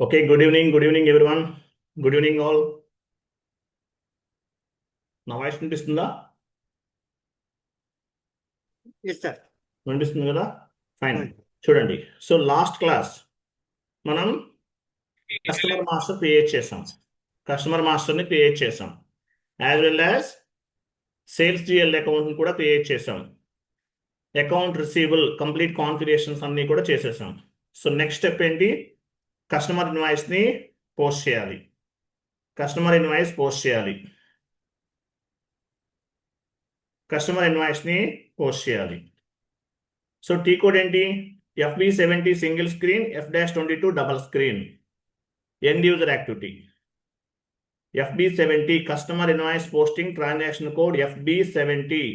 Okay, good evening everyone. Good evening all. నా voice వినిపిస్తుందా? Yes sir. వినిపిస్తుంది కదా? ఫైన్. అవును. చూడండి, సో లాస్ట్ క్లాస్ మనం కస్టమర్ మాస్టర్ క్రియేట్ చేసాం, కస్టమర్ మాస్టర్ని క్రియేట్ చేసాం, as well as sales GL అకౌంట్ని కూడా క్రియేట్ చేసాం, అకౌంట్ రిసీవబుల్ కంప్లీట్ కాన్ఫిగరేషన్స్ అన్నీ కూడా చేసేసాం. సో నెక్స్ట్ స్టెప్ ఏంటి? కస్టమర్ ఇన్వాయిస్ని పోస్ట్ చేయాలి. కస్టమర్ ఇన్వాయిస్ పోస్ట్ చేయాలి. కస్టమర్ ఇన్వాయిస్ని పోస్ట్ చేయాలి. సో టీ కోడ్ ఏంటి? FB70 single screen, F-22 double screen. End user activity FB70 customer invoice posting transaction code FB70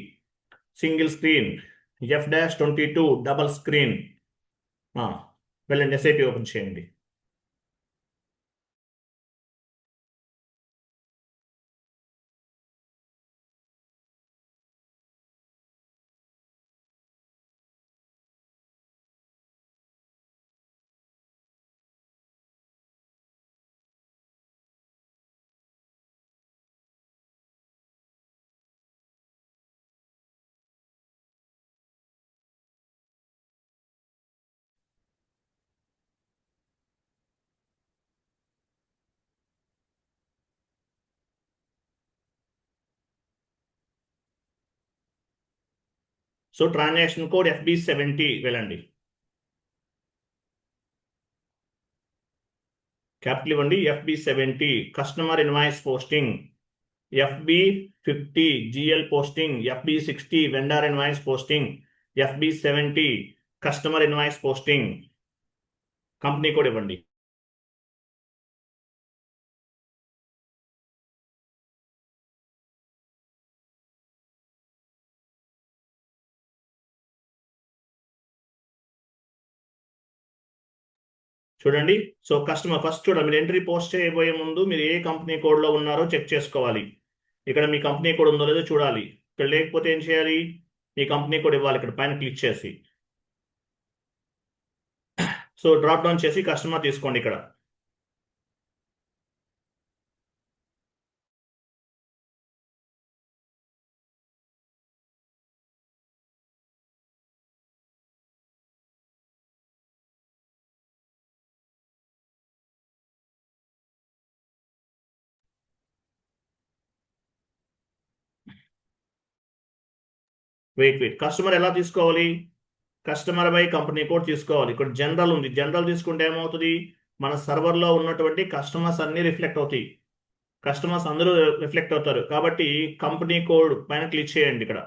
single screen, F-22 double screen. వెళ్ళండి, SAP open చేయండి. So transaction code FB70 వెళ్ళండి, capital ఇవ్వండి. FB70 customer invoice posting, FB50 GL posting, FB60 vendor invoice posting, FB70 customer invoice posting. Company code ఇవ్వండి. చూడండి, so customer first చూడండి, మీరు entry post చేయబోయే ముందు మీరు ఏ కంపెనీ కోడ్లో ఉన్నారో చెక్ చేసుకోవాలి. ఇక్కడ మీ కంపెనీ కోడ్ ఉందో లేదో చూడాలి. ఇక్కడ లేకపోతే ఏం చేయాలి? మీ కంపెనీ కోడ్ ఇవ్వాలి. ఇక్కడ పైన క్లిక్ చేసి సో డ్రాప్ డౌన్ చేసి కస్టమర్ తీసుకోండి. ఇక్కడ వెయిట్ కస్టమర్ ఎలా తీసుకోవాలి? కస్టమర్ బై కంపెనీ కోడ్ తీసుకోవాలి. ఇక్కడ జనరల్ ఉంది, జనరల్ తీసుకుంటే ఏమవుతుంది? మన సర్వర్లో ఉన్నటువంటి కస్టమర్స్ అన్ని రిఫ్లెక్ట్ అవుతాయి. కస్టమర్స్ అందరూ రిఫ్లెక్ట్ అవుతారు. కాబట్టి కంపెనీ కోడ్ పైన క్లిక్ చేయండి ఇక్కడ.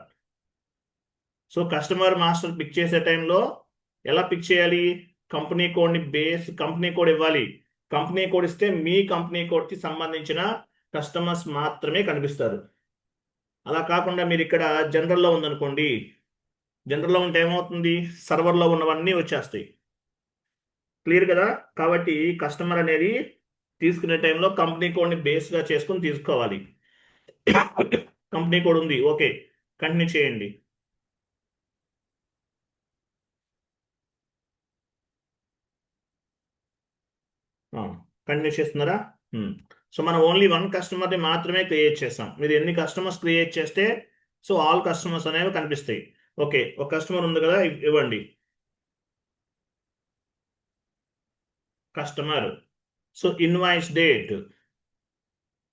సో కస్టమర్ మాస్టర్ పిక్ చేసే టైంలో ఎలా పిక్ చేయాలి? కంపెనీ కోడ్ని బేస్ కంపెనీ కోడ్ ఇవ్వాలి. కంపెనీ కోడ్ ఇస్తే మీ కంపెనీ కోడ్కి సంబంధించిన కస్టమర్స్ మాత్రమే కనిపిస్తారు. అలా కాకుండా మీరు ఇక్కడ జనరల్లో ఉందనుకోండి, జనరల్లో ఉంటే ఏమవుతుంది? సర్వర్లో ఉన్నవన్నీ వచ్చేస్తాయి. క్లియర్ కదా? కాబట్టి కస్టమర్ అనేది తీసుకునే టైంలో కంపెనీ కోడ్ని బేస్గా చేసుకుని తీసుకోవాలి. కంపెనీ కోడ్ ఉంది, ఓకే, కంటిన్యూ చేయండి. కంటిన్యూ చేస్తున్నారా? సో మనం ఓన్లీ వన్ కస్టమర్ని మాత్రమే క్రియేట్ చేస్తాం. మీరు ఎన్ని కస్టమర్స్ క్రియేట్ చేస్తే సో ఆల్ కస్టమర్స్ అనేవి కనిపిస్తాయి. ఓకే, ఒక కస్టమర్ ఉంది కదా, ఇవ్వండి customer. So invoice date,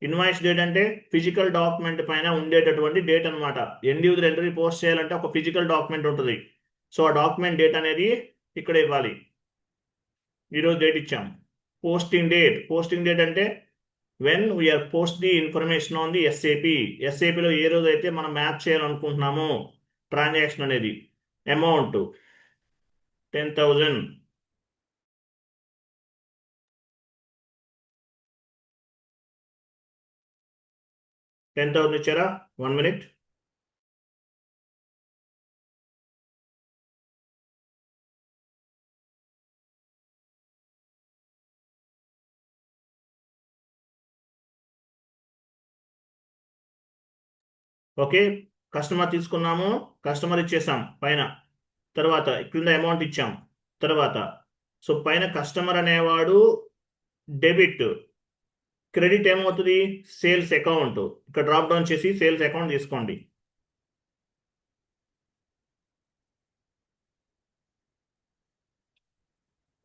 invoice date అంటే ఫిజికల్ డాక్యుమెంట్ పైన ఉండేటటువంటి డేట్ అనమాట. ఎండ్ యూజర్ ఎంట్రీ పోస్ట్ చేయాలంటే ఒక ఫిజికల్ డాక్యుమెంట్ ఉంటుంది. సో ఆ డాక్యుమెంట్ డేట్ అనేది ఇక్కడ ఇవ్వాలి. ఈరోజు డేట్ ఇచ్చాం. పోస్టింగ్ డేట్ అంటే when we are post the information on the ఎస్ఏపిలో ఏ రోజు అయితే మనం మ్యాప్ చేయాలనుకుంటున్నామో ట్రాన్సాక్షన్ అనేది. అమౌంట్ 10,000. ఇచ్చారా? 1 minute. ఓకే, కస్టమర్ తీసుకున్నాము, కస్టమర్ ఇచ్చేసాం పైన. తర్వాత క్రింద అమౌంట్ ఇచ్చాం. తర్వాత సో పైన కస్టమర్ అనేవాడు డెబిట్. క్రెడిట్ ఏమవుతుంది? Sales account. ఇక్కడ డ్రాప్ డౌన్ చేసి సేల్స్ అకౌంట్ తీసుకోండి.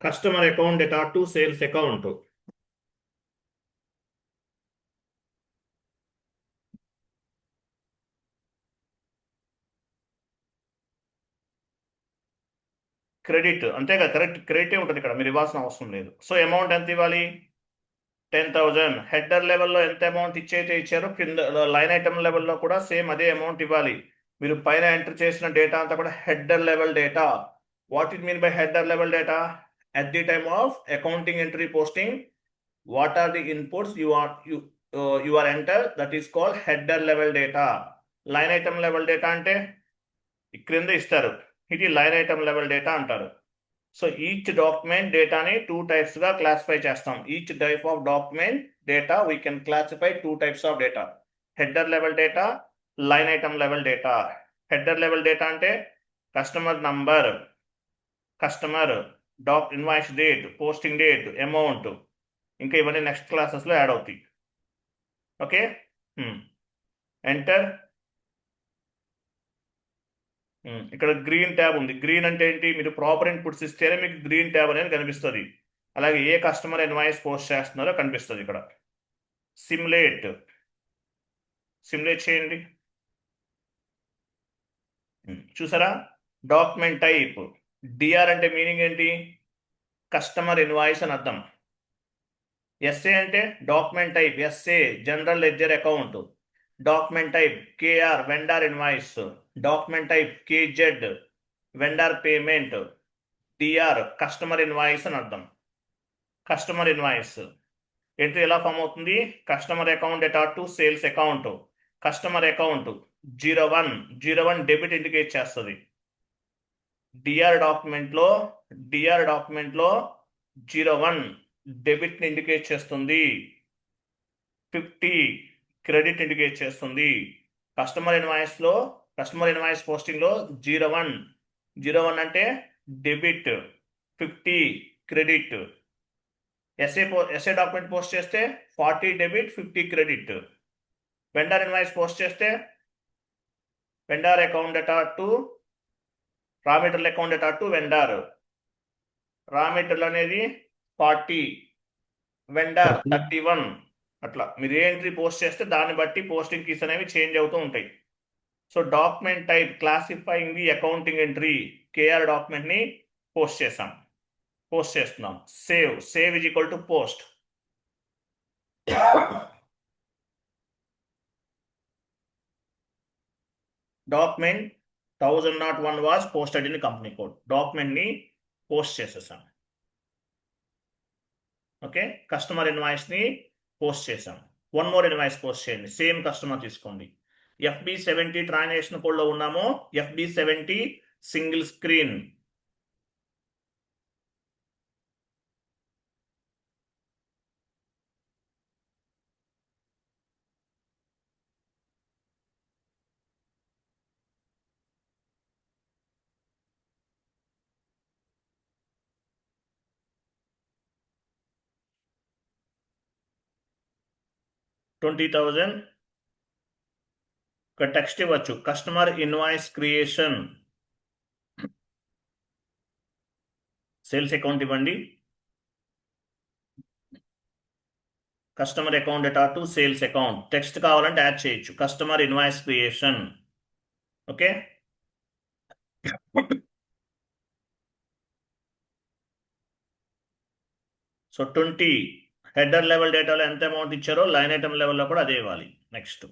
Customer account data to sales account. Credit అంతేగా, క్రెడిటే ఉంటుంది ఇక్కడ, మీరు ఇవ్వాల్సిన అవసరం లేదు. సో అమౌంట్ ఎంత ఇవ్వాలి? 10,000. హెడర్ లెవెల్లో ఎంత అమౌంట్ ఇచ్చైతే ఇచ్చారో కింద లైన్ ఐటమ్ లెవెల్లో కూడా సేమ్ అదే అమౌంట్ ఇవ్వాలి. మీరు పైన ఎంటర్ చేసిన డేటా అంతా కూడా header level data. What it mean by header level data? At the time of accounting entry posting, what are the inputs you are enter, that is called header level data. Line item level data అంటే ఈ క్రింద ఇస్తారు, ఇది line item level data అంటారు. So each document డేటాని 2 types గా classify చేస్తాం. Each type of document data we can classify 2 types of data: header level data, line item level data. Header level data అంటే customer number, customer, invoice date, posting date, amount, ఇంకా ఇవన్నీ next క్లాసెస్లో add అవుతాయి. Okay, enter. ఇక్కడ green tab ఉంది. Green అంటే ఏంటి? మీరు ప్రాపర్ ఇన్పుట్స్ ఇస్తేనే మీకు గ్రీన్ ట్యాబ్ అనేది కనిపిస్తుంది. అలాగే ఏ కస్టమర్ ఇన్వాయిస్ పోస్ట్ చేస్తున్నారో కనిపిస్తుంది ఇక్కడ. సిమ్యులేట్ చేయండి. చూసారా? డాక్యుమెంట్ టైప్ డిఆర్ అంటే మీనింగ్ ఏంటి? కస్టమర్ ఇన్వాయిస్ అని అర్థం. ఎస్ఏ అంటే document type, SA general ledger account. Document type KR vendor invoice. Document type KZ vendor payment. DR customer invoice అని అర్థం. కస్టమర్ ఇన్వాయిస్ ఎంట్రీ ఎలా ఫామ్ అవుతుంది? Customer account data to sales account. Customer account 01 debit indicate చేస్తుంది. DR డాక్యుమెంట్లో 01 debit ని indicate చేస్తుంది. 50 credit indicate చేస్తుంది. Customer invoice posting లో 01 అంటే debit, 50 credit. S A document post చేస్తే 40 debit, 50 credit. Vendor invoice post చేస్తే vendor account data to raw material account data to vendor. Raw material అనేది 40, వెండర్ 31. అట్లా మీరు ఏ ఎంట్రీ పోస్ట్ చేస్తే దాన్ని బట్టి పోస్టింగ్ కీస్ అనేవి చేంజ్ అవుతూ ఉంటాయి. So document type classifying the accounting entry. KR document ని పోస్ట్ చేస్తున్నాం. Save is equal to post. Document 1001 was posted in company code. Document ని పోస్ట్ చేసేసాం. ఓకే, కస్టమర్ ఇన్వాయిస్ ని పోస్ట్ చేసాం. 1 more ఇన్వాయిస్ పోస్ట్ చేయండి. Same customer తీసుకోండి. FB70 transaction code లో ఉన్నాము. FB70 single screen. $20,000 ఒక టెక్స్ట్ ఇవ్వచ్చు. Customer invoice creation. Sales account ఇవ్వండి. Customer account data to sales account. Text కావాలంటే యాడ్ చేయొచ్చు. Customer invoice creation. Okay, so 20 header level డేటాలో ఎంత అమౌంట్ ఇచ్చారో లైన్ ఐటమ్ లెవెల్లో కూడా అదే ఇవ్వాలి. Next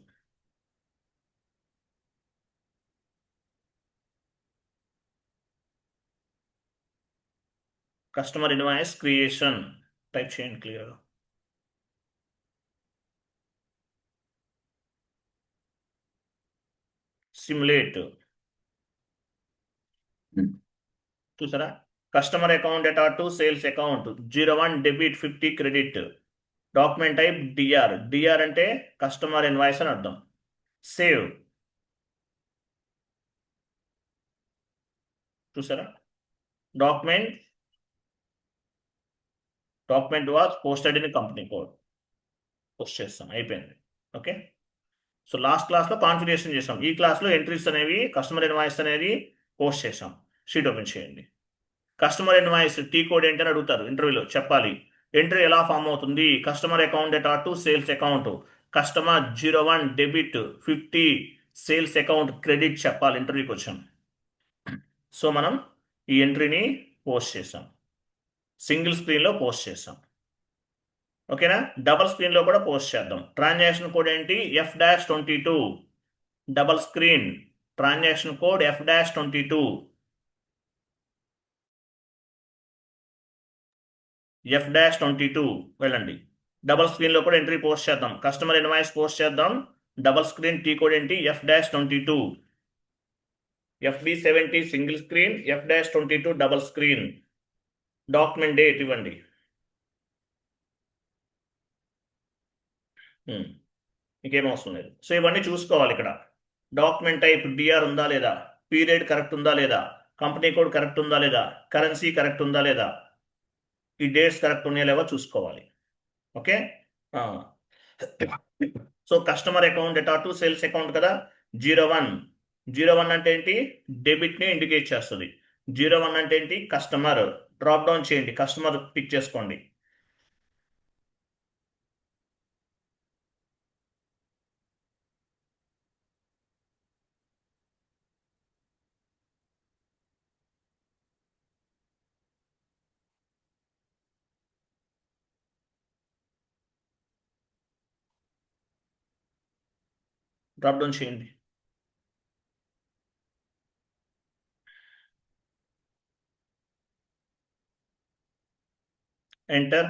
customer invoice creation type చేయండి క్లియర్గా. సిమ్యులేట్. చూసారా? Customer account data to sales account 01 debit, 50 credit. Document type DR అంటే కస్టమర్ ఇన్వాయిస్ అని అర్థం. సేవ్. చూసారా? Document document was posted in company code post చేస్తాం, అయిపోయింది. ఓకే, సో లాస్ట్ క్లాస్లో కాన్ఫిగరేషన్ చేసాం. ఈ క్లాస్లో ఎంట్రీస్ అనేవి కస్టమర్ ఇన్వాయిస్ అనేది పోస్ట్ చేసాం. షీట్ ఓపెన్ చేయండి. కస్టమర్ ఇన్వాయిస్ టీ కోడ్ ఏంటని అడుగుతారు ఇంటర్వ్యూలో, చెప్పాలి. ఎంట్రీ ఎలా ఫామ్ అవుతుంది? Customer account data to sales account, customer 01 debit 50 sales account credit చెప్పాలి ఇంటర్వ్యూ క్వశ్చన్. సో మనం ఈ ఎంట్రీని పోస్ట్ చేసాం, సింగిల్ స్క్రీన్లో పోస్ట్ చేసాం. ఓకేనా, డబల్ స్క్రీన్లో కూడా పోస్ట్ చేద్దాం. ట్రాన్సాక్షన్ కోడ్ ఏంటి? F-22 double screen transaction code F-22 F-22 వెళ్ళండి. డబల్ స్క్రీన్లో కూడా ఎంట్రీ పోస్ట్ చేద్దాం, కస్టమర్ ఇన్వాయిస్ పోస్ట్ చేద్దాం. డబల్ స్క్రీన్ టీ కోడ్ ఏంటి? F-22 FB70 single screen F-22 double screen. Document date ఇవ్వండి. మీకేం అవసరం లేదు. సో ఇవన్నీ చూసుకోవాలి ఇక్కడ. డాక్యుమెంట్ టైప్ డిఆర్ ఉందా లేదా, పీరియడ్ కరెక్ట్ ఉందా లేదా, కంపెనీ కోడ్ కరెక్ట్ ఉందా లేదా, కరెన్సీ కరెక్ట్ ఉందా లేదా, ఈ డేట్స్ కరెక్ట్ ఉన్నాయా లేవో చూసుకోవాలి. Okay, so customer account data to sales account కదా. 01 అంటే ఏంటి? డెబిట్ని ఇండికేట్ చేస్తుంది. 01 అంటే ఏంటి? కస్టమర్. డ్రాప్ డౌన్ చేయండి, కస్టమర్ పిక్ చేసుకోండి. డ్రాప్ డౌన్ చేయండి. ఎంటర్.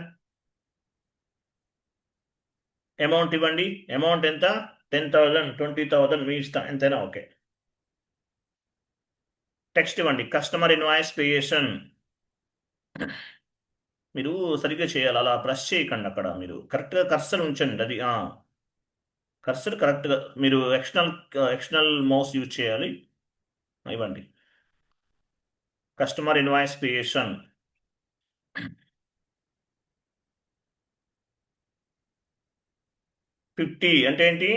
అమౌంట్ ఇవ్వండి. అమౌంట్ ఎంత? 10,000 20,000 మీ ఇష్టం, ఎంతైనా ఓకే. టెక్స్ట్ ఇవ్వండి, కస్టమర్ ఇన్వాయిస్ క్రియేషన్. మీరు సరిగ్గా చేయాలి, అలా ప్రెస్ చేయకండి. అక్కడ మీరు కరెక్ట్గా కర్సర్ ఉంచండి. అది కర్సర్ కరెక్ట్గా మీరు ఎక్స్టర్నల్ మౌస్ యూజ్ చేయాలి. ఇవ్వండి, కస్టమర్ ఇన్వాయిస్ క్రియేషన్. $50 అంటే ఏంటి?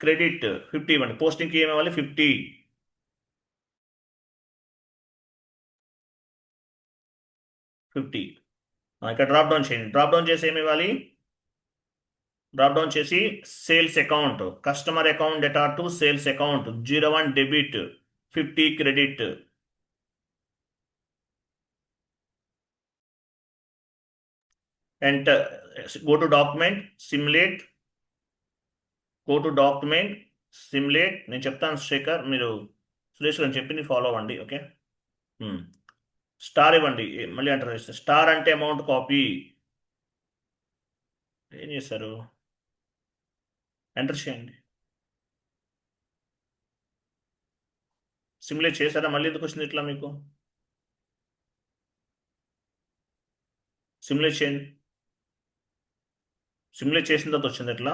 క్రెడిట్. 50 ఇవ్వండి. పోస్టింగ్కి ఏమి ఇవ్వాలి? 50. ఇక్కడ డ్రాప్ డౌన్ చేయండి. డ్రాప్ డౌన్ చేసి ఏమి ఇవ్వాలి? డ్రాప్ డౌన్ చేసి sales account, customer account data to sales account 01 debit 50 credit. Enter. Go to document simulate. నేను చెప్తాను శేఖర్, మీరు సురేష్ గారు చెప్పింది ఫాలో అవ్వండి. ఓకే, స్టార్ ఇవ్వండి. మళ్ళీ అంటారు స్టార్ అంటే అమౌంట్ కాపీ. ఏం చేశారు? ఎంటర్ చేయండి. సిమ్యులేట్ చేశారా? మళ్ళీ ఎందుకు వచ్చింది ఇట్లా మీకు? సిమ్యులేట్ చేయండి. సిమ్యులేట్ చేసిన తర్వాత వచ్చింది ఇట్లా.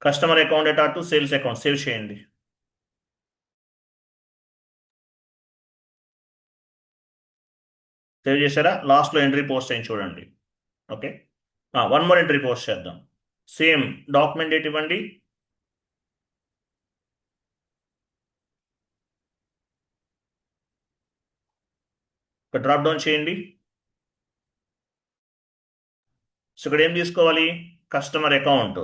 Customer account data to sales account save చేయండి. సేవ్ చేశారా? లాస్ట్లో ఎంట్రీ పోస్ట్ అయింది చూడండి. ఓకే, 1 మోర్ ఎంట్రీ పోస్ట్ చేద్దాం. సేమ్ డాక్యుమెంట్ డేట్ ఇవ్వండి. ఇక్కడ డ్రాప్ డౌన్ చేయండి. సో ఇక్కడ ఏం తీసుకోవాలి? Customer account.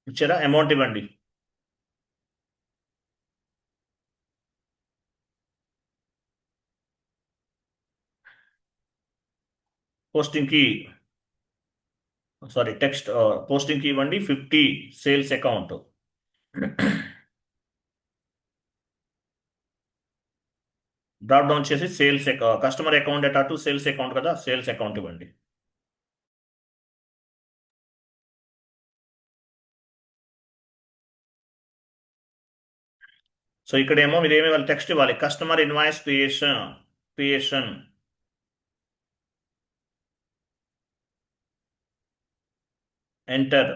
ఇచ్చారా? అమౌంట్ ఇవ్వండి. పోస్టింగ్కి టెక్స్ట్ పోస్టింగ్కి ఇవ్వండి 50 సేల్స్ అకౌంట్. డ్రాప్ డౌన్ చేసి customer account data to sales account కదా, సేల్స్ అకౌంట్ ఇవ్వండి. సో ఇక్కడేమో మీరు ఏమి టెక్స్ట్ ఇవ్వాలి, customer invoice creation enter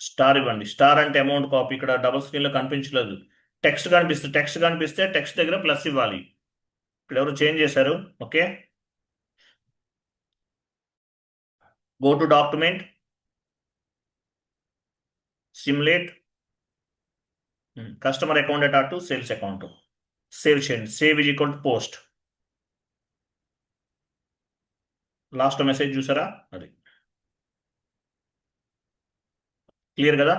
star ఇవ్వండి. స్టార్ అంటే అమౌంట్ కాపీ, ఇక్కడ డబుల్ స్క్రీన్లో కనిపించలేదు. టెక్స్ట్ కనిపిస్తే టెక్స్ట్ దగ్గర ప్లస్ ఇవ్వాలి. ఇక్కడ ఎవరు చేంజ్ చేశారు? Okay, go to document, simulate customer account data to sales account, save చేయండి. Save is equal to post. Last message చూసారా? అది క్లియర్ కదా?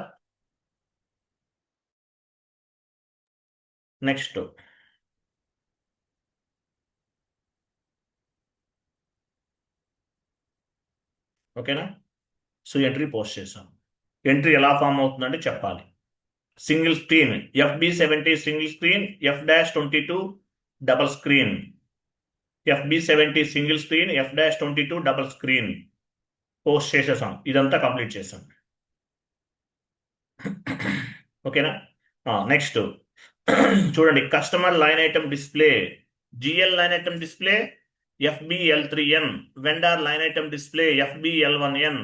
నెక్స్ట్ ఓకేనా? సో ఎంట్రీ పోస్ట్ చేసాం. ఎంట్రీ ఎలా ఫామ్ అవుతుందంటే చెప్పాలి. Single screen FB70 single screen, F-22 double screen, FB70 single screen, F-22 double screen post చేసేసాం. ఇదంతా కంప్లీట్ చేసాం. ఓకేనా? నెక్స్ట్ చూడండి, customer line item display, GL line item display FBL3N, vendor line item display FBL1N,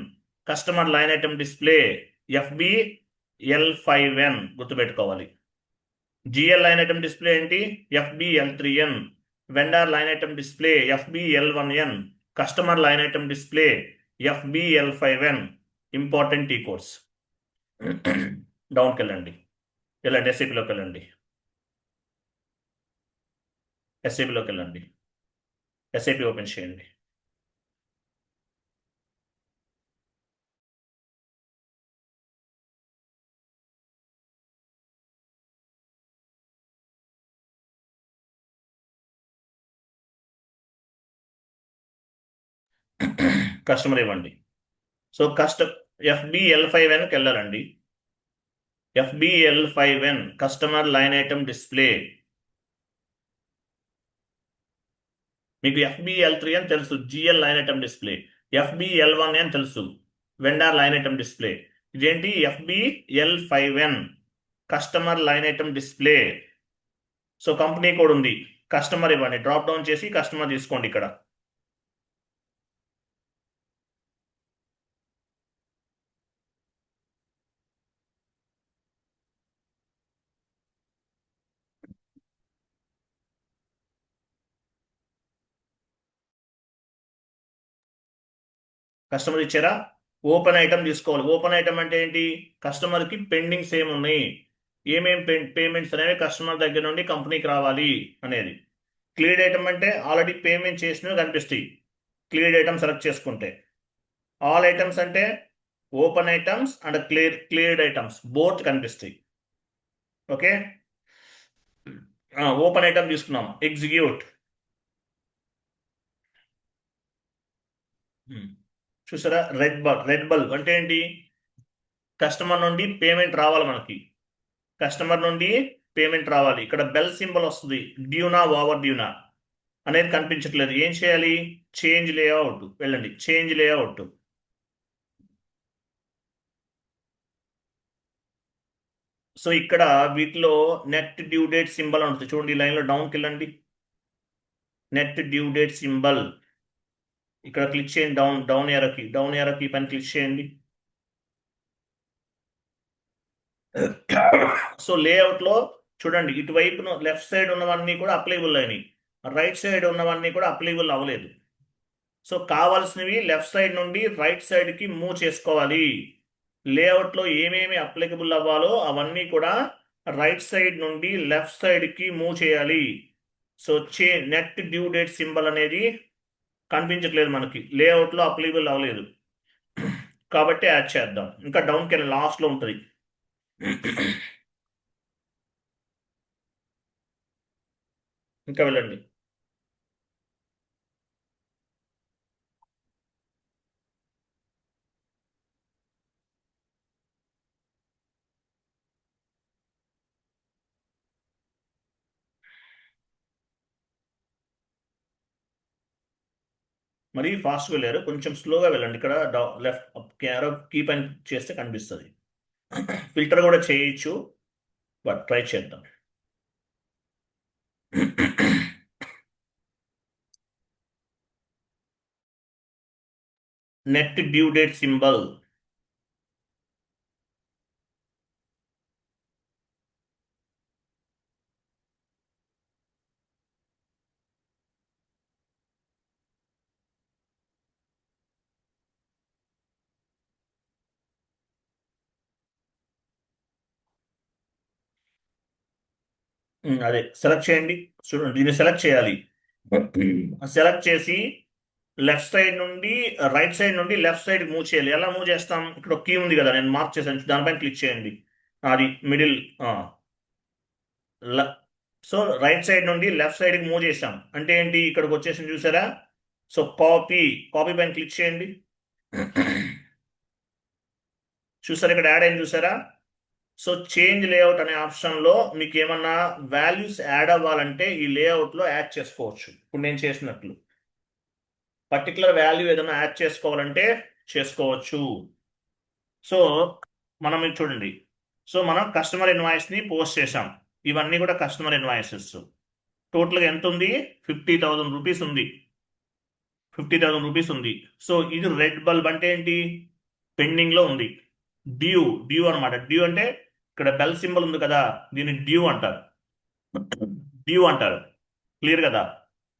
customer line item display FBL5N గుర్తుపెట్టుకోవాలి. GL line item display ఏంటి? FBL3N, vendor line item display FBL1N, customer line item display FBL5N. Important ఈ course. డౌన్కి వెళ్ళండి, వెళ్ళండి ఎస్ఏపిలోకి వెళ్ళండి, ఎస్ఏపిలోకి వెళ్ళండి, SAP open చేయండి. Customer ఇవ్వండి. So FBL5Nకి వెళ్ళాలండి. FBL5N customer line item display. మీకు FBL3N తెలుసు, GL line item display. FBL1N తెలుసు, వెండర్ లైన్ ఐటమ్ డిస్ప్లే. ఇదేంటి? FBL5N customer line item display. So company code ఉంది, కస్టమర్ ఇవ్వండి. డ్రాప్ డౌన్ చేసి కస్టమర్ తీసుకోండి. ఇక్కడ కస్టమర్ ఇచ్చారా? ఓపెన్ ఐటమ్ తీసుకోవాలి. ఓపెన్ ఐటమ్ అంటే ఏంటి? కస్టమర్కి పెండింగ్స్ ఏమున్నాయి, ఏమేం పేమెంట్స్ అనేవి కస్టమర్ దగ్గర నుండి కంపెనీకి రావాలి అనేది. క్లియర్డ్ ఐటమ్ అంటే ఆల్రెడీ పేమెంట్ చేసినవి కనిపిస్తాయి, క్లియర్డ్ ఐటమ్ సెలెక్ట్ చేసుకుంటే. ఆల్ ఐటమ్స్ అంటే open items and cleared items both కనిపిస్తాయి. ఓకే, ఓపెన్ ఐటమ్ తీసుకున్నాం, ఎగ్జిక్యూట్. చూసారా? రెడ్ బల్బ్ అంటే ఏంటి? కస్టమర్ నుండి పేమెంట్ రావాలి మనకి, కస్టమర్ నుండి పేమెంట్ రావాలి. ఇక్కడ బెల్ సింబల్ వస్తుంది, డ్యూనా ఓవర్ డ్యూనా అనేది కనిపించట్లేదు. ఏం చేయాలి? చేంజ్ లేఅవుట్ వెళ్ళండి, చేంజ్ లేఅవుట్. సో ఇక్కడ వీటిలో నెట్ డ్యూ డేట్ సింబల్ ఉంటుంది చూడండి, ఈ లైన్లో డౌన్కి వెళ్ళండి. నెట్ డ్యూ డేట్ సింబల్ ఇక్కడ క్లిక్ చేయండి, డౌన్ ఏరోకి పైన క్లిక్ చేయండి. సో లేఅవుట్లో చూడండి, ఇటువైపున లెఫ్ట్ సైడ్ ఉన్నవన్నీ కూడా అప్లైబుల్ అయినాయి, రైట్ సైడ్ ఉన్నవన్నీ కూడా అప్లైబుల్ అవ్వలేదు. సో కావాల్సినవి లెఫ్ట్ సైడ్ నుండి రైట్ సైడ్కి మూవ్ చేసుకోవాలి. లేఅవుట్లో ఏమేమి అప్లికబుల్ అవ్వాలో అవన్నీ కూడా రైట్ సైడ్ నుండి లెఫ్ట్ సైడ్కి మూవ్ చేయాలి. So net due date symbol అనేది కనిపించట్లేదు మనకి, లేఅవుట్లో అప్లికబుల్ అవ్వలేదు కాబట్టి యాడ్ చేద్దాం. ఇంకా డౌన్కి వెళ్ళి లాస్ట్లో ఉంటుంది. ఇంకా వెళ్ళండి. మరీ ఫాస్ట్గా వెళ్ళారు, కొంచెం స్లోగా వెళ్ళండి. ఇక్కడ లెఫ్ట్ యారో కీ పైన చేస్తే కనిపిస్తుంది. ఫిల్టర్ కూడా చేయొచ్చు, బట్ ట్రై చేద్దాం. Net due date symbol. అదే సెలెక్ట్ చేయండి. చూడండి, దీన్ని సెలెక్ట్ చేయాలి. సెలెక్ట్ చేసి లెఫ్ట్ సైడ్ నుండి రైట్ సైడ్ నుండి లెఫ్ట్ సైడ్ మూవ్ చేయాలి. ఎలా మూవ్ చేస్తాం? ఇక్కడ ఒక కీ ఉంది కదా, నేను మార్క్ చేశాను, దానిపైన క్లిక్ చేయండి. అది మిడిల్. సో రైట్ సైడ్ నుండి లెఫ్ట్ సైడ్కి మూవ్ చేసాం అంటే ఏంటి? ఇక్కడికి వచ్చేసి చూసారా? సో కాపీ పైన క్లిక్ చేయండి. చూసారా, ఇక్కడ యాడ్ అయింది చూసారా? సో చేంజ్ లేఅవుట్ అనే ఆప్షన్లో మీకు ఏమన్నా వాల్యూస్ యాడ్ అవ్వాలంటే ఈ లేఅవుట్లో యాడ్ చేసుకోవచ్చు. ఇప్పుడు నేను చేసినట్లు పర్టికులర్ వాల్యూ ఏదైనా యాడ్ చేసుకోవాలంటే చేసుకోవచ్చు. సో మనం ఇది చూడండి. సో మనం కస్టమర్ ఇన్వాయిస్ని పోస్ట్ చేసాం. ఇవన్నీ కూడా కస్టమర్ ఇన్వాయిసెస్. టోటల్గా ఎంత ఉంది? 50,000 రూపీస్ ఉంది. 50,000 రూపీస్ ఉంది. సో ఇది రెడ్ బల్బ్ అంటే ఏంటి? పెండింగ్లో ఉంది. డ్యూ అనమాట. డ్యూ అంటే ఇక్కడ బెల్ సింబల్ ఉంది కదా, దీన్ని డ్యూ అంటారు. క్లియర్ కదా?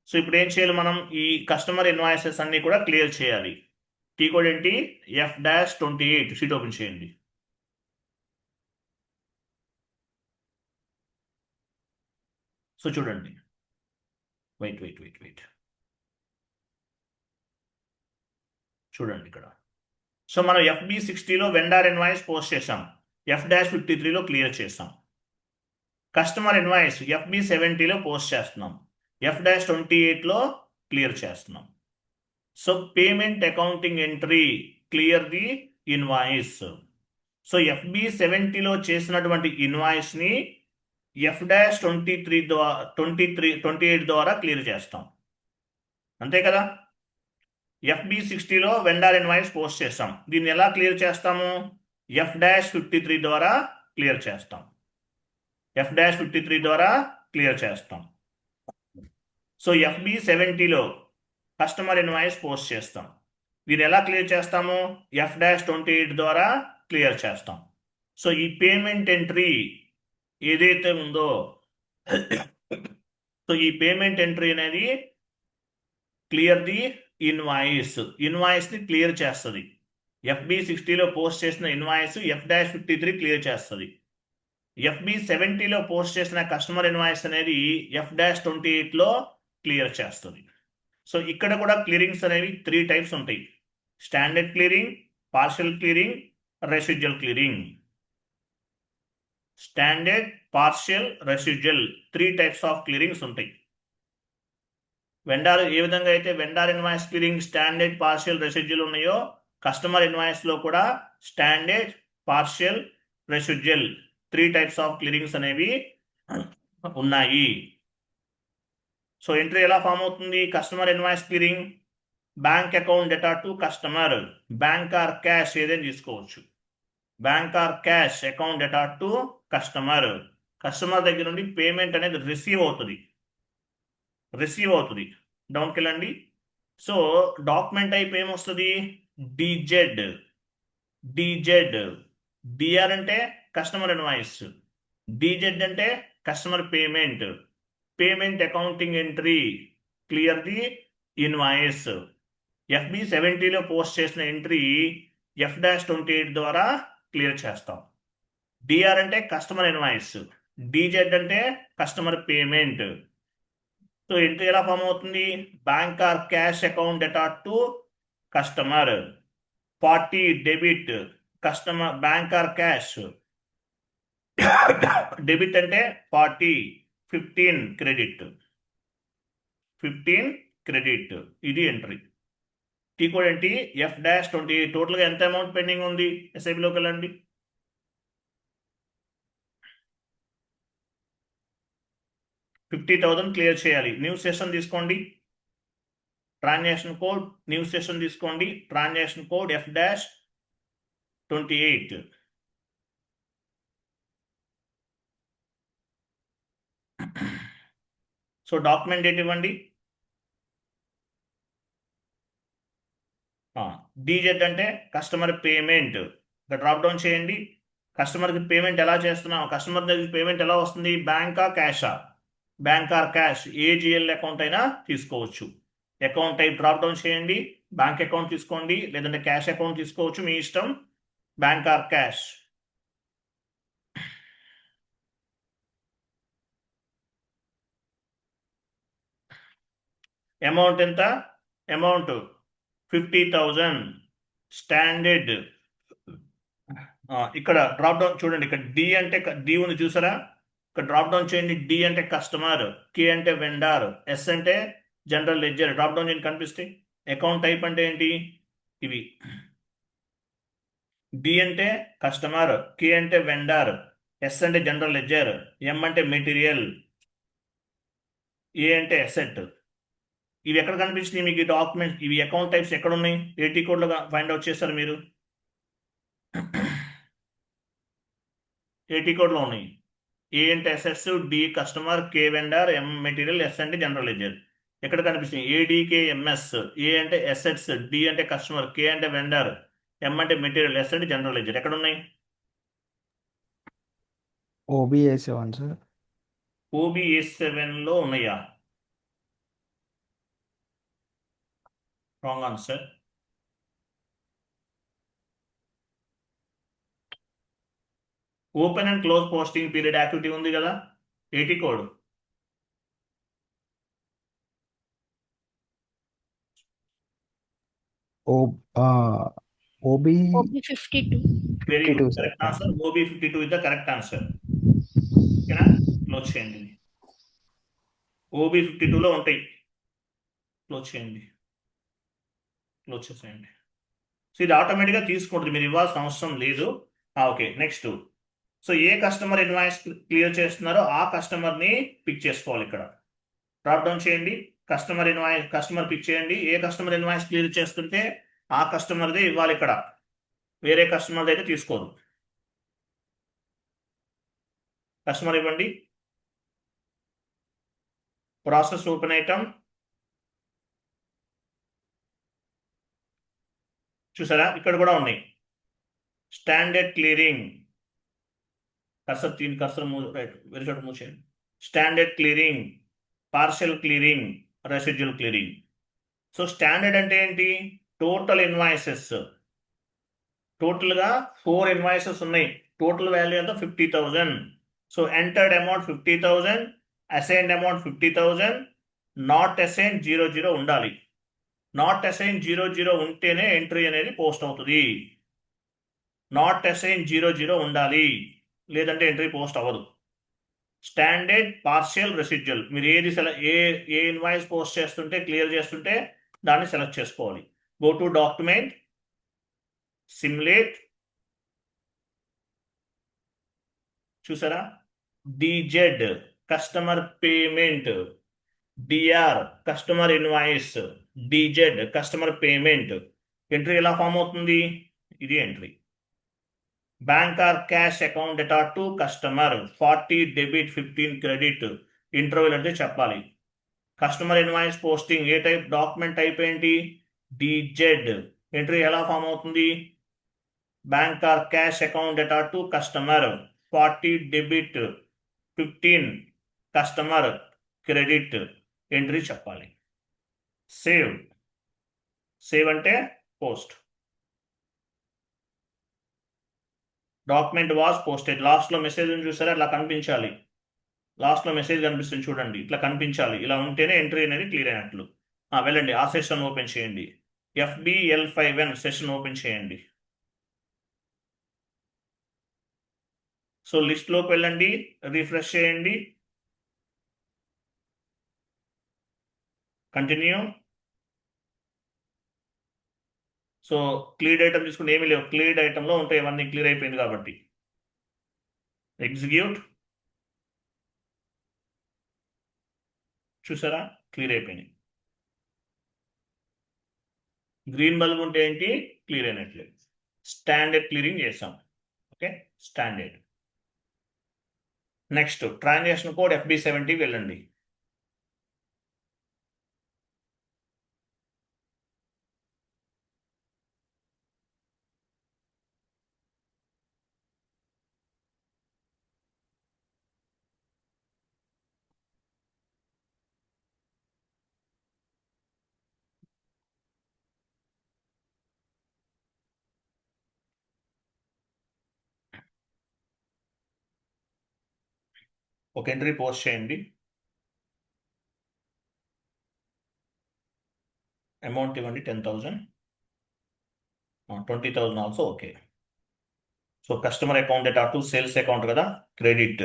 సో ఇప్పుడు ఏం చేయాలి? మనం ఈ కస్టమర్ ఇన్వాయిసెస్ అన్ని కూడా క్లియర్ చేయాలి. టీ కోడ్ ఏంటి? F-28. షీట్ ఓపెన్ చేయండి. సో చూడండి, వెయిట్ చూడండి ఇక్కడ. సో మనం FB60లో వెండార్ ఇన్వాయిస్ పోస్ట్ చేసాం, F-53లో క్లియర్ చేసాం. కస్టమర్ ఇన్వాయిస్ FB70లో పోస్ట్ చేస్తున్నాం, F-28లో క్లియర్ చేస్తున్నాం. So payment accounting entry, clear the invoice. So FB70లో చేసినటువంటి ఇన్వాయిస్ని F-28 ద్వారా క్లియర్ చేస్తాం, అంతే కదా? FB60లో వెండార్ ఇన్వాయిస్ పోస్ట్ చేస్తాం, దీన్ని ఎలా క్లియర్ చేస్తాము? F-53 ద్వారా క్లియర్ చేస్తాం. F-53 ద్వారా క్లియర్ చేస్తాం. సో FB70లో కస్టమర్ ఇన్వాయిస్ పోస్ట్ చేస్తాం, దీన్ని ఎలా క్లియర్ చేస్తాము? F-28 ద్వారా క్లియర్ చేస్తాం. సో ఈ పేమెంట్ ఎంట్రీ ఏదైతే ఉందో, సో ఈ పేమెంట్ ఎంట్రీ అనేది క్లియర్ ది ఇన్వాయిస్ని క్లియర్ చేస్తుంది. FB60లో పోస్ట్ చేసిన ఇన్వాయిస్ F-53 క్లియర్ చేస్తుంది. FB70లో పోస్ట్ చేసిన కస్టమర్ ఇన్వాయిస్ అనేది F-28లో క్లియర్ చేస్తుంది. సో ఇక్కడ కూడా క్లియరింగ్స్ అనేవి 3 టైప్స్ ఉంటాయి: standard clearing, partial clearing, residual clearing. Standard, partial, residual 3 types of clearings ఉంటాయి. వెండార్ ఏ విధంగా అయితే vendor invoice clearing standard, partial, residual ఉన్నాయో, కస్టమర్ ఇన్వాయిస్లో కూడా standard, partial, residual 3 types of clearings అనేవి ఉన్నాయి. సో ఎంట్రీ ఎలా ఫామ్ అవుతుంది? Customer invoice clearing, bank account data to customer, bank or cash ఏదైనా తీసుకోవచ్చు. Bank or cash account data to customer, customer దగ్గర నుండి పేమెంట్ అనేది రిసీవ్ అవుతుంది. డౌన్కి వెళ్ళండి. సో డాక్యుమెంట్ టైప్ ఏమొస్తుంది? DZ. DR అంటే కస్టమర్ ఇన్వాయిస్, DZ అంటే customer payment accounting entry, clear the invoice. FB70లో పోస్ట్ చేసిన ఎంట్రీ F-28 ద్వారా క్లియర్ చేస్తాం. DR అంటే కస్టమర్ ఇన్వాయిస్, DZ అంటే కస్టమర్ పేమెంట్. సో ఎంట్రీ ఎలా ఫామ్ అవుతుంది? Bank or cash account data to customer, 40 debit, customer bank or cash debit అంటే 40, 15 credit. ఇది ఎంట్రీ. టీ కోడ్ ఏంటి? F-28. టోటల్గా ఎంత అమౌంట్ పెండింగ్ ఉంది? SIBలోకి వెళ్ళండి. $50,000 క్లియర్ చేయాలి. న్యూ సెషన్ తీసుకోండి, ట్రాన్సాక్షన్ కోడ్ న్యూ సెషన్ తీసుకోండి, transaction code F-28. So document date ఇవ్వండి. డీజెడ్ అంటే కస్టమర్ పేమెంట్. ఇక్కడ డ్రాప్ డౌన్ చేయండి. కస్టమర్కి పేమెంట్ ఎలా చేస్తున్నాం, కస్టమర్ దగ్గర పేమెంట్ ఎలా వస్తుంది, బ్యాంకా క్యాషా? బ్యాంక్ ఆర్ క్యాష్, ఏ జిఎల్ అకౌంట్ అయినా తీసుకోవచ్చు. అకౌంట్ టైప్ డ్రాప్ డౌన్ చేయండి. బ్యాంక్ అకౌంట్ తీసుకోండి, లేదంటే క్యాష్ అకౌంట్ తీసుకోవచ్చు, మీ ఇష్టం. Bank or cash. అమౌంట్ ఎంత? అమౌంట్ 50,000. స్టాండర్డ్. ఇక్కడ డ్రాప్ డౌన్ చూడండి, ఇక్కడ డి అంటే డి ఉంది చూసారా, ఇక్కడ డ్రాప్ డౌన్ చేయండి. డి అంటే కస్టమర్, కే అంటే వెండార్, ఎస్ అంటే జనరల్ లెడ్జర్. డ్రాప్ డౌన్ చేయండి, కనిపిస్తాయి. అకౌంట్ టైప్ అంటే ఏంటి, ఇవి. డి అంటే కస్టమర్, కే అంటే వెండార్, ఎస్ అంటే జనరల్ లెడ్జర్, ఎం అంటే మెటీరియల్, ఏ అంటే అసెట్. ఇవి ఎక్కడ కనిపిస్తుంది మీకు ఈ డాక్యుమెంట్స్, ఇవి అకౌంట్ టైప్స్ ఎక్కడ ఉన్నాయి, ఏటీ కోడ్లో ఫైండ్ అవుట్ చేస్తారు మీరు. ఏటీ కోడ్లో ఉన్నాయి. ఏ అంటే assets, D customer, K vendor, M material, S అంటే జనరల్ లెడ్జర్. ఎక్కడ కనిపిస్తుంది, ఏడికేఎంఎస్. ఏ అంటే అసెట్స్, డి అంటే కస్టమర్, కే అంటే వెండర్, ఎం అంటే మెటీరియల్, ఎస్ అంటే జనరల్ లెడ్జర్. ఎక్కడ ఉన్నాయి? OBA7 sir. ఓబిఏ7లో ఉన్నాయా? Wrong answer. Open and close posting period activity ఉంది కదా, a T code. OB OB52. Very 52 good, sir. Correct answer. O B fifty two is the correct answer. ఓకేనా, క్లోజ్ చేయండి. ఓబి52లో ఉంటాయి. క్లోజ్ చేయండి, క్లోజ్ చేసేయండి. సో ఇది ఆటోమేటిక్గా తీసుకుంటుంది, మీరు ఇవ్వాల్సిన అవసరం లేదు. Okay, next. సో ఏ కస్టమర్ ఇన్వాయిస్ క్లియర్ చేస్తున్నారో ఆ కస్టమర్ని పిక్ చేసుకోవాలి. ఇక్కడ డ్రాప్ డౌన్ చేయండి, కస్టమర్ పిక్ చేయండి. ఏ కస్టమర్ ఇన్వాయిస్ క్లియర్ చేస్తుంటే ఆ కస్టమర్దే ఇవ్వాలి. ఇక్కడ వేరే కస్టమర్ అయితే తీసుకోదు. కస్టమర్ ఇవ్వండి. ప్రాసెస్ ఓపెన్ ఐటమ్ చూసారా, ఇక్కడ కూడా ఉన్నాయి. Standard clearing, cursor move right, వేరే చోట మూవ్ చేయండి. Standard clearing, partial clearing, residual clearing. So standard అంటే ఏంటి, టోటల్ ఇన్వాయిసెస్. టోటల్గా 4 ఇన్వాయిసెస్ ఉన్నాయి. టోటల్ వాల్యూ ఎంత, 50,000. So entered amount 50,000, assigned amount 50,000, not assign 00 ఉండాలి. నాట్ అసైన్ 00 ఉంటేనే ఎంట్రీ అనేది పోస్ట్ అవుతుంది. నాట్ అసైన్ 00 ఉండాలి, లేదంటే ఎంట్రీ పోస్ట్ అవ్వదు. స్టాండర్డ్, పార్షియల్, రెసిడ్యువల్, మీరు ఏది ఏ ఇన్వాయిస్ పోస్ట్ చేస్తుంటే, క్లియర్ చేస్తుంటే దాన్ని సెలెక్ట్ చేసుకోవాలి. Go to document, simulate. చూసారా, D Z customer payment, DR customer invoice, D Z customer payment. Entry ఎలా ఫామ్ అవుతుంది, ఇది entry. Bank or cash account data to customer, 40 debit 15 credit. ఇంటర్వ్యూలు అంటే చెప్పాలి. కస్టమర్ ఇన్వాయిస్ పోస్టింగ్, ఏ టైప్ డాక్యుమెంట్ టైప్ ఏంటి, D Z. Entry ఎలా ఫామ్ అవుతుంది, bank or cash account data to customer, 40 debit 15 customer credit. Entry చెప్పాలి. సేవ్, సేవ్ అంటే post. Document was posted. లాస్ట్లో మెసేజ్ చూసారా, అట్లా కనిపించాలి. లాస్ట్లో మెసేజ్ కనిపిస్తుంది చూడండి, ఇట్లా కనిపించాలి. ఇలా ఉంటేనే ఎంట్రీ అనేది క్లియర్ అయినట్లు. వెళ్ళండి, ఆ సెషన్ ఓపెన్ చేయండి. FBL51 సెషన్ ఓపెన్ చేయండి. సో లిస్ట్లోకి వెళ్ళండి, రిఫ్రెష్ చేయండి, కంటిన్యూ. సో క్లియర్ ఐటమ్ తీసుకుంటే ఏమీ లేవు, క్లియర్ ఐటమ్లో ఉంటాయి, ఇవన్నీ క్లియర్ అయిపోయింది కాబట్టి. ఎగ్జిక్యూట్. చూసారా, క్లియర్ అయిపోయినాయి. గ్రీన్ బల్బ్ ఉంటే ఏంటి, క్లియర్ అయినట్లే. స్టాండర్డ్ క్లియరింగ్ చేసాం. Okay, standard. Next transaction code FB70 వెళ్ళండి. ఒక ఎంట్రీ పోస్ట్ చేయండి. అమౌంట్ ఇవ్వండి 10,000, 20,000 also okay. So customer account data to sales account కదా, క్రెడిట్.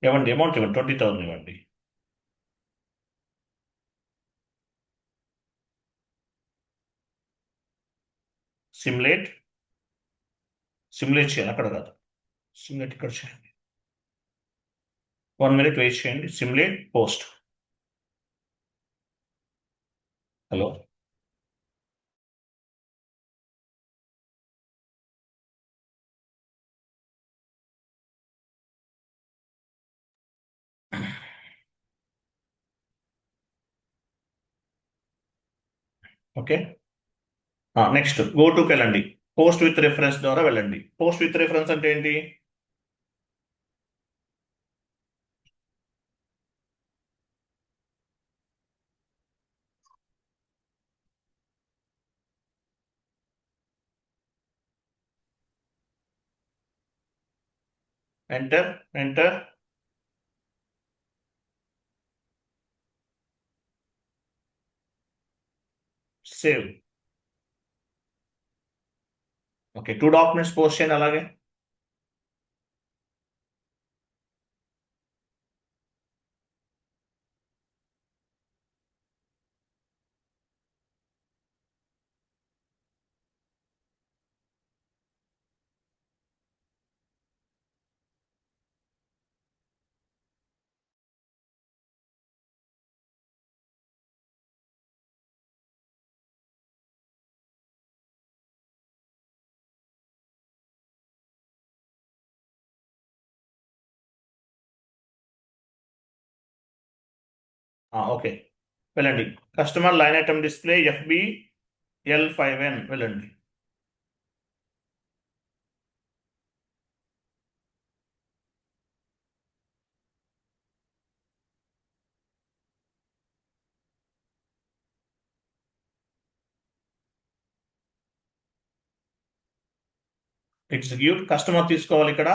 ఇవ్వండి, అమౌంట్ ఇవ్వండి, 20,000 ఇవ్వండి. సిమ్యులేట్, సిమ్యులేట్ చేయాలి, అక్కడ కాదు, సిమ్యులేట్ ఇక్కడ చేయండి. 1 minute వెయిట్ చేయండి. Simulate post. Hello, okay. Next go టుకి వెళ్ళండి. పోస్ట్ విత్ రిఫరెన్స్ ద్వారా వెళ్ళండి. పోస్ట్ విత్ రిఫరెన్స్ అంటే ఏంటి? Enter, enter. Save. Okay, 2 documents post చేయండి అలాగే. ఓకే, వెళ్ళండి. Customer line item display FBL5N వెళ్ళండి. ఎగ్జిక్యూట్. కస్టమర్ తీసుకోవాలి ఇక్కడ.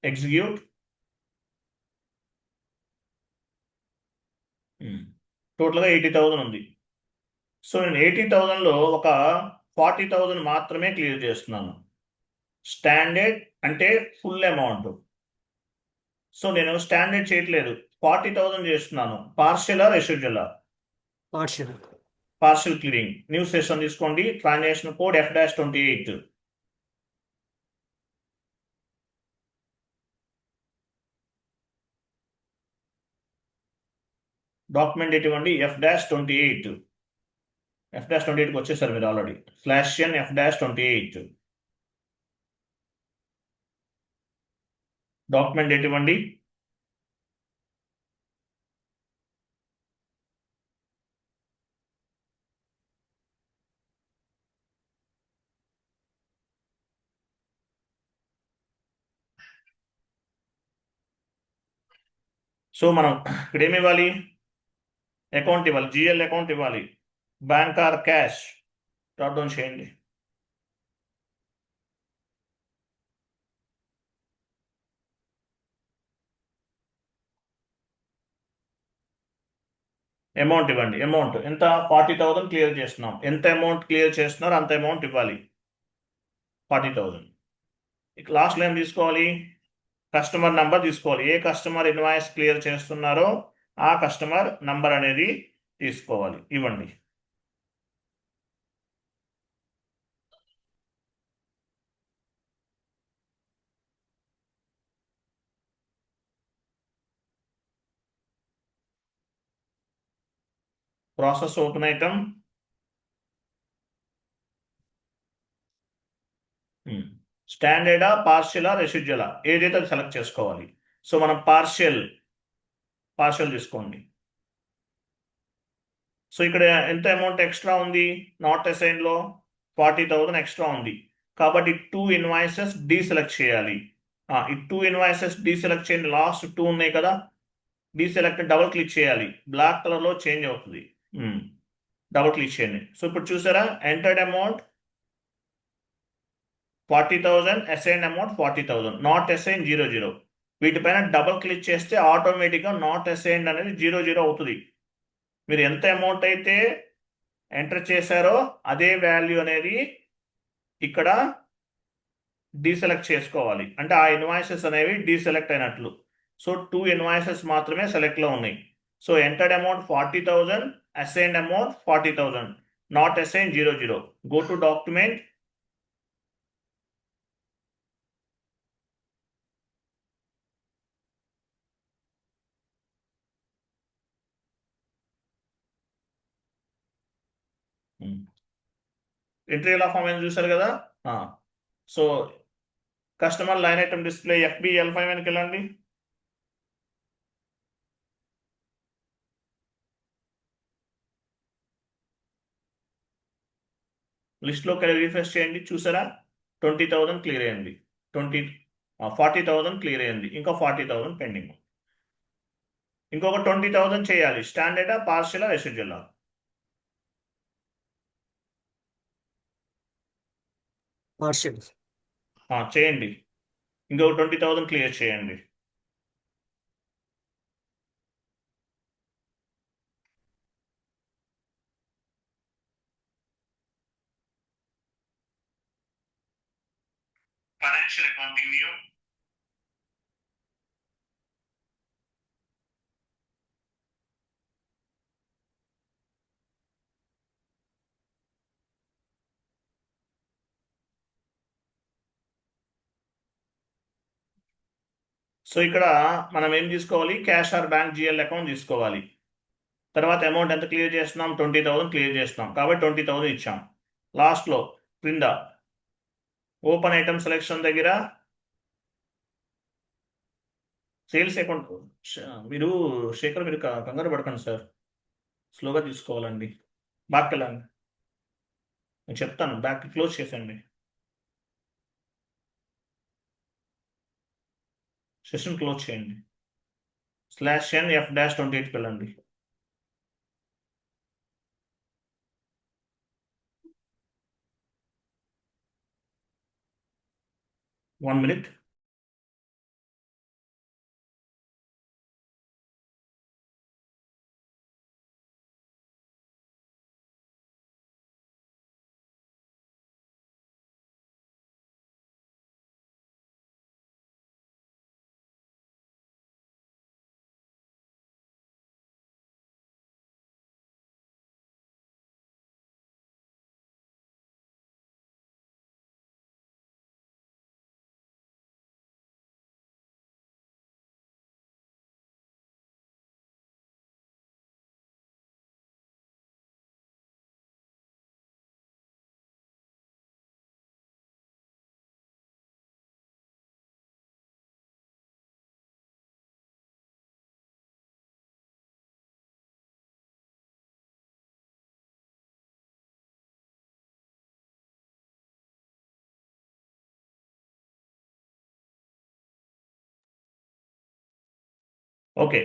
ఎగ్జిక్యూట్. టోటల్గా 80,000 ఉంది. సో నేను 80,000లో ఒక 40,000 మాత్రమే క్లియర్ చేస్తున్నాను. స్టాండర్డ్ అంటే ఫుల్ అమౌంట్. సో నేను స్టాండర్డ్ చేయట్లేదు, 40,000 చేస్తున్నాను. పార్షియలా రెసిడ్యువలా? Partial. Partial clearing. New session తీసుకోండి. Transaction code F-28. Document date ఇవ్వండి F-28. F-28కి వచ్చేసారు మీరు already. /n F-28. Document date ఇవ్వండి. సో మనం ఇక్కడ ఏమి ఇవ్వాలి? అకౌంట్ ఇవ్వాలి, GL అకౌంట్ ఇవ్వాలి. Bank or cash drop down చేయండి. అమౌంట్ ఇవ్వండి. అమౌంట్ ఎంత? 40,000 క్లియర్ చేస్తున్నాం. ఎంత అమౌంట్ క్లియర్ చేస్తున్నారో అంత అమౌంట్ ఇవ్వాలి, 40,000. ఇక లాస్ట్లో ఏం తీసుకోవాలి? కస్టమర్ నంబర్ తీసుకోవాలి. ఏ కస్టమర్ ఇన్వాయిస్ క్లియర్ చేస్తున్నారో ఆ కస్టమర్ నంబర్ అనేది తీసుకోవాలి. ఇవ్వండి. Process open item. స్టాండర్డా, పార్షియలా, రెసిడ్యువలా? ఏదైతే అది సెలెక్ట్ చేసుకోవాలి. సో మనం పార్షియల్ తీసుకోండి. సో ఇక్కడ ఎంత అమౌంట్ ఎక్స్ట్రా ఉంది నాట్ అసైన్లో 40,000 ఎక్స్ట్రా ఉంది కాబట్టి 2 ఇన్వాయిసెస్ డీసెలెక్ట్ చేయాలి. ఈ 2 ఇన్వాయిసెస్ డీసెలెక్ట్ చేయండి. లాస్ట్ 2 ఉన్నాయి కదా, డీసెలెక్ట్ డబుల్ క్లిక్ చేయాలి. బ్లాక్ కలర్లో చేంజ్ అవుతుంది. డబుల్ క్లిక్ చేయండి. సో ఇప్పుడు చూసారా, entered amount 40,000, assign amount 40,000, not assign 00. వీటిపైన డబుల్ క్లిక్ చేస్తే ఆటోమేటిక్గా నాట్ అసైన్డ్ అనేది 00 అవుతుంది. మీరు ఎంత అమౌంట్ అయితే ఎంటర్ చేశారో అదే వాల్యూ అనేది ఇక్కడ డీసెలెక్ట్ చేసుకోవాలి. అంటే ఆ ఇన్వాయిసెస్ అనేవి డీసెలెక్ట్ అయినట్లు. సో 2 ఇన్వాయిసెస్ మాత్రమే సెలెక్ట్లో ఉన్నాయి. So entered amount 40,000, assigned amount 40,000, not assign 00. Go to document. Entry ఎలా ఫామ్ అయింది చూసారు కదా. So customer line item display FBL5 వెళ్ళండి. లిస్ట్లోకి వెళ్ళి రీఫ్రెష్ చేయండి. చూసారా 20,000 క్లియర్ అయింది. 40,000 క్లియర్ అయింది. ఇంకా 40,000 పెండింగ్. ఇంకొక 20,000 చేయాలి. స్టాండర్డా, పార్షియలా, రెసిడ్యువలా? పార్షియల్. చేయండి. ఇంకొక 20,000 క్లియర్ చేయండి. Financial accounting view. సో ఇక్కడ మనం ఏం తీసుకోవాలి, cash or bank GL account తీసుకోవాలి. తర్వాత అమౌంట్ ఎంత క్లియర్ చేస్తున్నాం, 20,000 క్లియర్ చేస్తున్నాం కాబట్టి 20,000 ఇచ్చాం. లాస్ట్లో క్రింద ఓపెన్ ఐటమ్ సెలెక్షన్ దగ్గర సేల్స్ అకౌంట్. మీరు శేఖర్, మీరు కంగారు పడకండి సార్, స్లోగా తీసుకోవాలండి. బ్యాక్ వెళ్ళండి, నేను చెప్తాను. బ్యాక్ క్లోజ్ చేసేయండి. సెషన్ క్లోజ్ చేయండి. /n F-28కి వెళ్ళండి. One minute. ఓకే.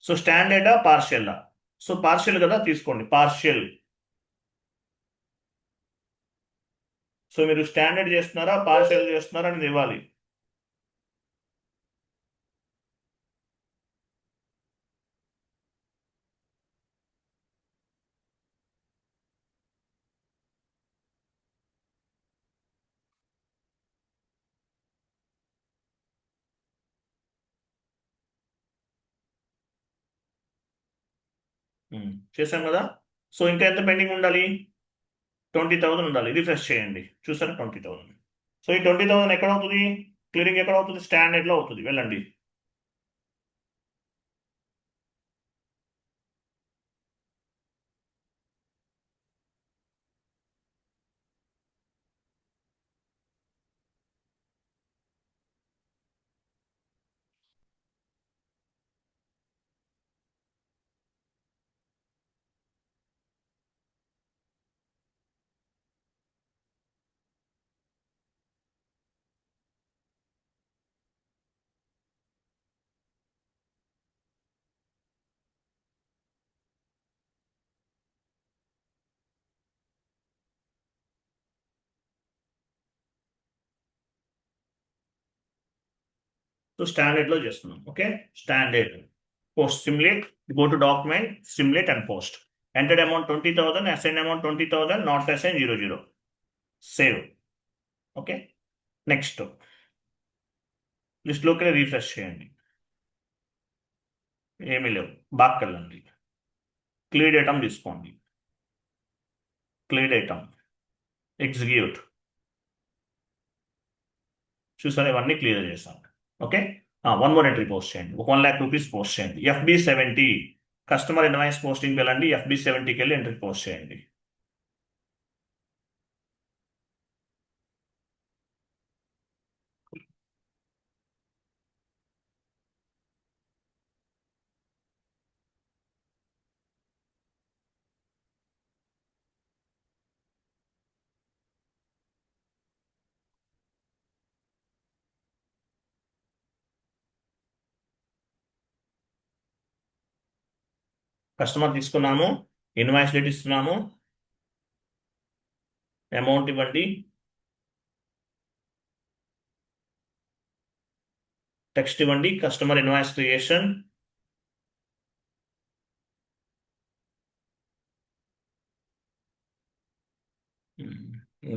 సో స్టాండర్డా, పార్షియల్లా? సో పార్షియల్ కదా, తీసుకోండి పార్షియల్. సో మీరు స్టాండర్డ్ చేస్తున్నారా, పార్షియల్ చేస్తున్నారా అనేది ఇవ్వాలి. చేశాం కదా. సో ఇంకా ఎంత పెండింగ్ ఉండాలి, 20,000 ఉండాలి. రిఫ్రెష్ చేయండి. చూసారా 20,000. సో ఈ 20,000 ఎక్కడ అవుతుంది, క్లియరింగ్ ఎక్కడ అవుతుంది, స్టాండర్డ్లో అవుతుంది. వెళ్ళండి. సో స్టాండర్డ్లో చేస్తున్నాం. Okay, standard post simulate, go to document, simulate and post. Entered amount 20,000, assign amount 20,000, not assign 00. Save. Okay, next లిస్ట్లోకి రీఫ్రెష్ చేయండి. ఏమీ లేవు. బాగా వెళ్ళండి. క్లియర్ ఐటమ్ తీసుకోండి. Clear item, execute. చూసారా, ఇవన్నీ క్లియర్ చేస్తాం. ఓకే, 1 more ఎంట్రీ పోస్ట్ చేయండి. ఒక 1 lakh రూపీస్ పోస్ట్ చేయండి. FB70 కస్టమర్ ఇన్వాయిస్ పోస్టింగ్కి వెళ్ళండి. FB70కి వెళ్ళి ఎంట్రీ పోస్ట్ చేయండి. కస్టమర్ తీసుకున్నాము, ఇన్వాయిస్ డేట్ ఇస్తున్నాము, అమౌంట్ ఇవ్వండి, టెక్స్ట్ ఇవ్వండి, కస్టమర్ ఇన్వాయిస్ క్రియేషన్.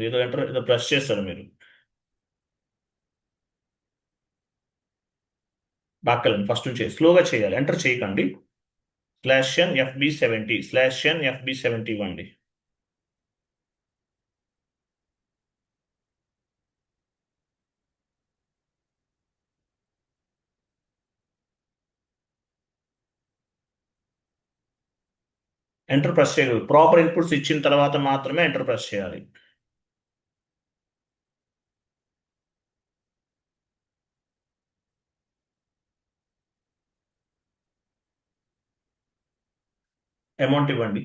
ఏదో ఎంటర్, ఏదో ప్రెస్ చేస్తారు మీరు. బాక్కలండి, ఫస్ట్ నుంచి స్లోగా చేయాలి, ఎంటర్ చేయకండి. /n FB70 /n FB70 ఇవ్వండి. ఎంటర్ ప్రెస్ చేయాలి. ప్రాపర్ ఇన్పుట్స్ ఇచ్చిన తర్వాత మాత్రమే ఎంటర్ ప్రెస్ చేయాలి. అమౌంట్ ఇవ్వండి.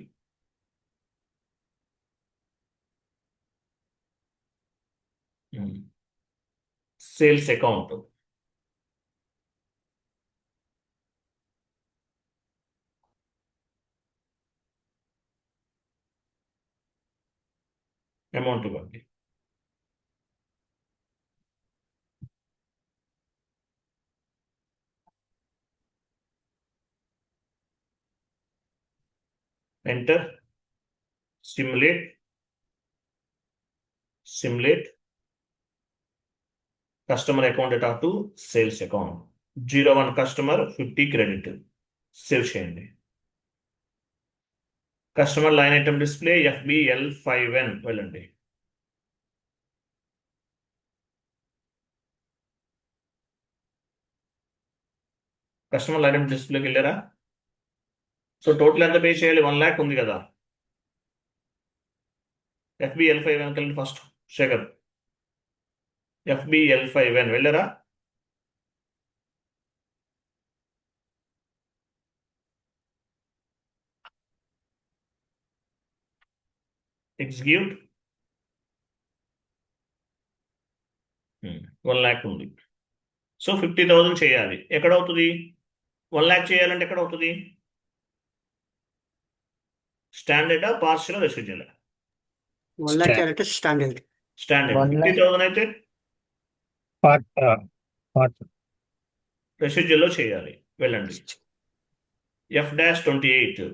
సేల్స్ అకౌంట్, అమౌంట్ ఇవ్వండి. Enter, simulate, simulate customer account data to sales account. 01 customer 50 credit. Save చేయండి. Customer line item display FBL5N వెళ్ళండి. కస్టమర్ లైన్ ఐటమ్ డిస్ప్లేకి వెళ్ళారా? సో టోటల్ ఎంత పే చేయాలి? 1 lakh ఉంది కదా. FBL5N వెళ్ళండి ఫస్ట్. శేఖర్, FBL5N వెళ్ళారా? ఎగ్జిక్యూట్. 1 lakh ఉంది. సో 50,000 చేయాలి. ఎక్కడవుతుంది? 1 lakh చేయాలంటే ఎక్కడ అవుతుంది? స్టాండర్డా, పార్షియల్, రెసిడ్యువల్? 1 lakh చేయాలంటే స్టాండర్డ్. స్టాండర్డ్. 1 lakh 50,000 అయితే part part రెసిడ్యువల్లో చేయాలి. వెళ్ళండి. F-28.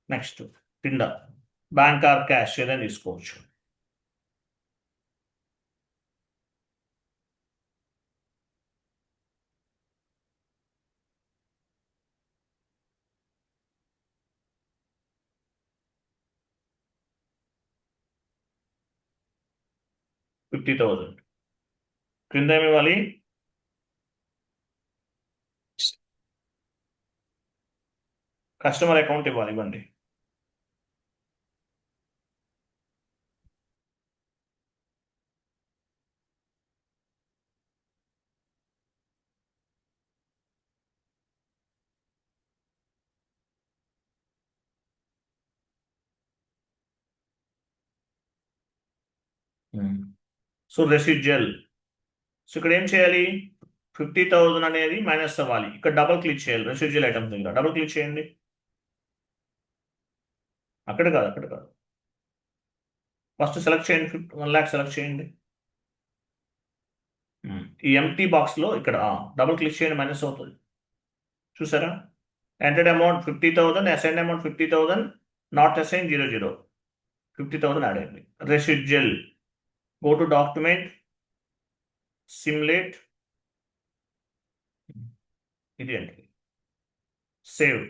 నెక్స్ట్ కింద బ్యాంక్ ఆర్ క్యాష్ ఏదైనా తీసుకోవచ్చు. $50,000 కింద ఏమి ఇవ్వాలి? కస్టమర్ అకౌంట్ ఇవ్వాలి. ఇవ్వండి. So residual. సో ఇక్కడ ఏం చేయాలి? 50,000 అనేది మైనస్ అవ్వాలి. ఇక్కడ డబుల్ క్లిక్ చేయాలి రెసిడ్యుయల్ ఐటమ్స్ దగ్గర. డబుల్ క్లిక్ చేయండి. అక్కడ కాదు. ఫస్ట్ సెలెక్ట్ చేయండి. 1 lakh సెలెక్ట్ చేయండి. ఈ ఎంటీ బాక్స్లో ఇక్కడ డబుల్ క్లిక్ చేయండి, మైనస్ అవుతుంది. చూసారా? Entered amount 50,000, assign amount 50,000, not assign 00. 50,000 add అయింది. Residual. Go to document, simulate, ఇది అండి, save.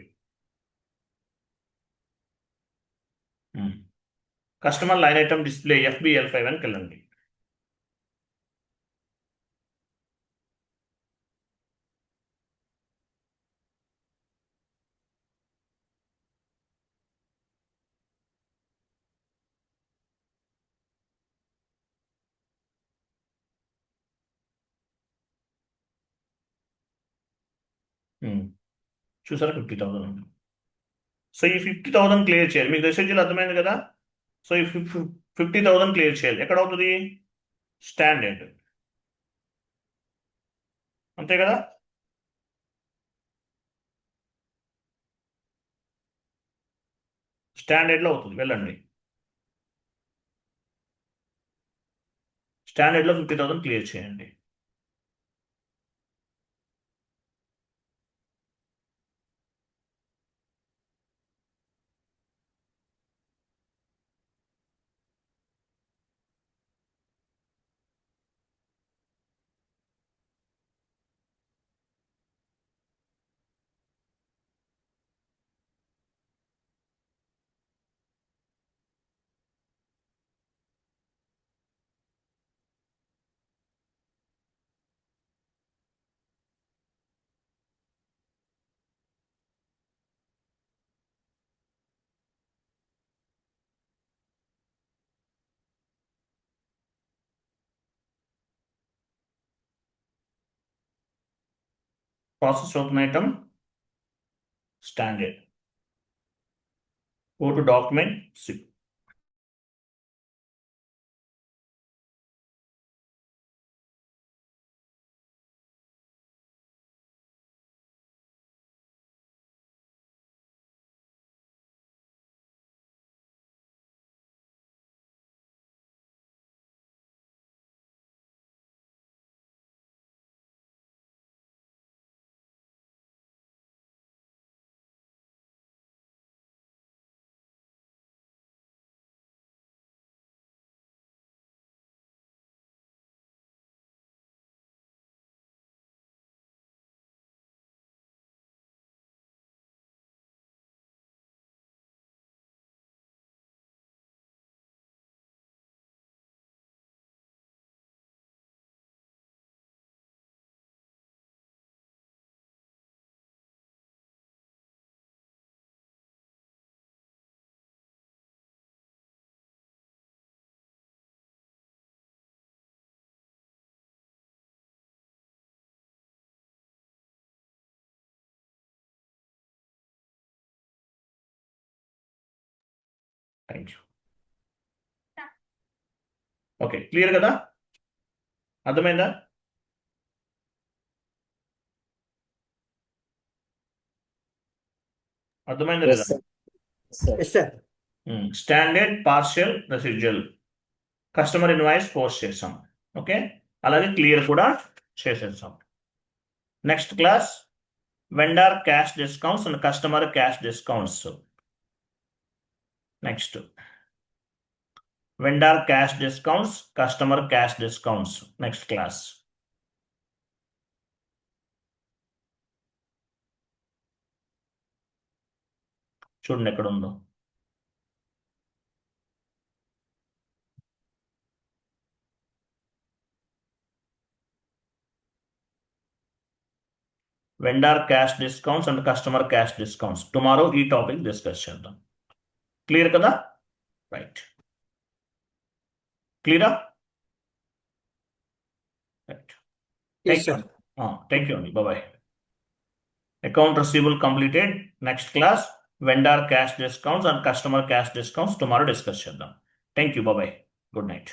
Customer line item display FBL5 అని వెళ్ళండి. చూసారా? 50,000 ఉంది. సో ఈ 50,000 క్లియర్ చేయాలి. మీకు రెసిడ్యుయల్ అర్థమైంది కదా? సో ఈ 50,000 క్లియర్ చేయాలి. ఎక్కడ అవుతుంది? స్టాండర్డ్. అంతే కదా? స్టాండర్డ్లో అవుతుంది. వెళ్ళండి. స్టాండర్డ్లో 50,000 క్లియర్ చేయండి. Process open item, standard. Go to document, thank you. Okay, clear కదా? అర్థమైందా? అర్థమైందా లేదా? Yes sir. Standard, partial, residual, customer invoice post చేసాం. ఓకే, అలాగే క్లియర్ కూడా చేసేసాం. Next class vendor cash discounts and customer cash discounts. Next vendor cash discounts, customer cash discounts. Next class. చూడండి ఎక్కడ ఉందో. Vendor cash discounts and customer cash discounts. Tomorrow ఈ topic discuss చేద్దాం. Clear కదా? Right. క్లియరా? Right. Yes sir. Thank you అండి. Bye. Account receivable completed. Next class vendor cash discounts and customer cash discounts tomorrow discuss చేద్దాం. Thank you. Bye. Good night.